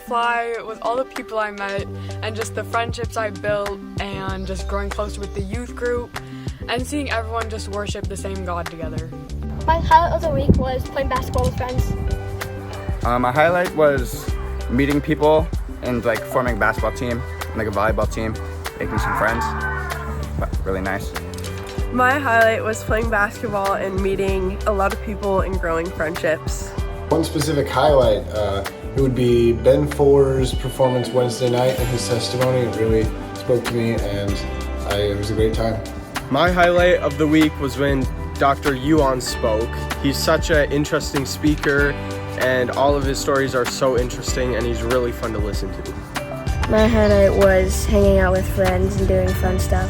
Fly was all the people I met and just the friendships I built and just growing closer with the youth group and seeing everyone just worship the same God together. My highlight of the week was playing basketball with friends. My highlight was meeting people and like forming a basketball team, like a volleyball team, making some friends. But really nice. My highlight was playing basketball and meeting a lot of people and growing friendships. One specific highlight, it would be Ben Fuller's performance Wednesday night and his testimony. It really spoke to me and it was a great time. My highlight of the week was when Dr. Yuan spoke. He's such an interesting speaker and all of his stories are so interesting and he's really fun to listen to. My highlight was hanging out with friends and doing fun stuff.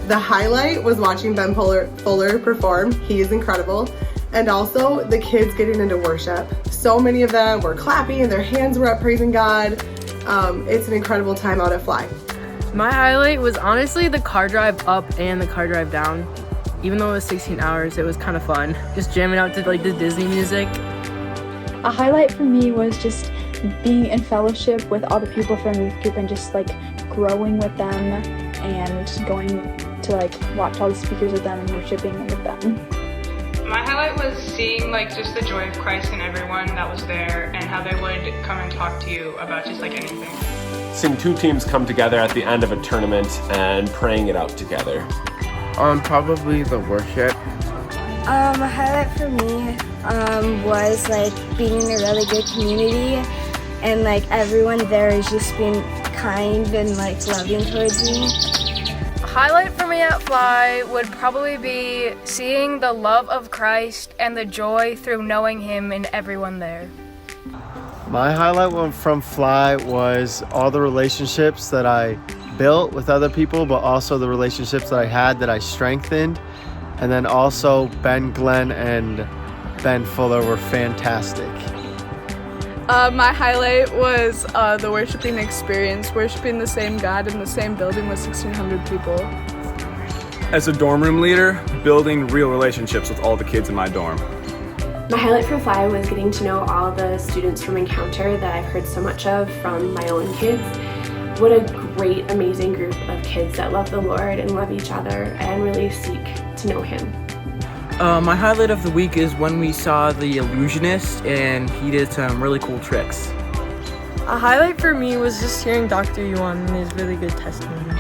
The highlight was watching Ben Fuller perform. He is incredible. And also the kids getting into worship. So many of them were clapping and their hands were up praising God. It's an incredible time out at Fly. My highlight was honestly the car drive up and the car drive down. Even though it was 16 hours, it was kind of fun. Just jamming out to like the Disney music. A highlight for me was just being in fellowship with all the people from youth group and just like growing with them and just going to like watch all the speakers with them and worshiping with them. My highlight was seeing like just the joy of Christ in everyone that was there and how they would come and talk to you about just like anything. Seeing two teams come together at the end of a tournament and praying it out together. Probably the worship. A highlight for me was like being in a really good community and like everyone there is just being kind and like loving towards me. Highlight for me at Fly would probably be seeing the love of Christ and the joy through knowing Him in everyone there. My highlight from Fly was all the relationships that I built with other people, but also the relationships that I had that I strengthened. And then also Ben Glenn and Ben Fuller were fantastic. My highlight was the worshiping experience, worshiping the same God in the same building with 1,600 people. As a dorm room leader, building real relationships with all the kids in my dorm. My highlight from Fly was getting to know all the students from Encounter that I've heard so much of from my own kids. What a great, amazing group of kids that love the Lord and love each other and really seek to know Him. My highlight of the week is when we saw the illusionist and he did some really cool tricks. A highlight for me was just hearing Dr. Yuan and his really good testimony.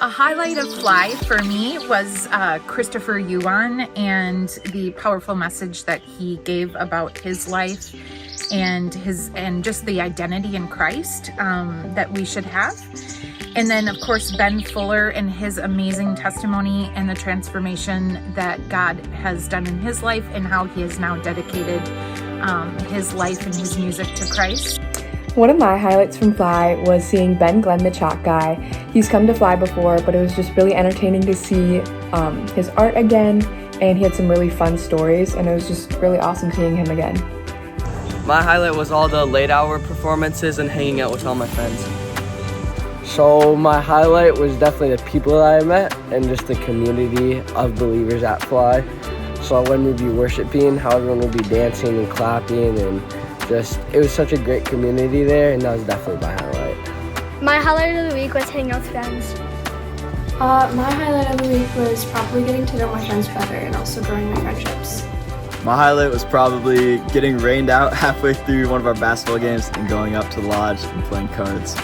A highlight of Fly for me was Christopher Yuan and the powerful message that he gave about his life and just the identity in Christ that we should have. And then of course Ben Fuller and his amazing testimony and the transformation that God has done in his life and how he has now dedicated his life and his music to Christ. One of my highlights from Fly was seeing Ben Glenn, the chalk guy. He's come to Fly before, but it was just really entertaining to see his art again, and he had some really fun stories, and it was just really awesome seeing him again. My highlight was all the late hour performances and hanging out with all my friends. So my highlight was definitely the people that I met and just the community of believers at Fly. So when we'd be worshiping, how everyone would be dancing and clapping and it was such a great community there, and that was definitely my highlight. My highlight of the week was hanging out with friends. My highlight of the week was probably getting to know my friends better and also growing my friendships. My highlight was probably getting rained out halfway through one of our basketball games and going up to the lodge and playing cards.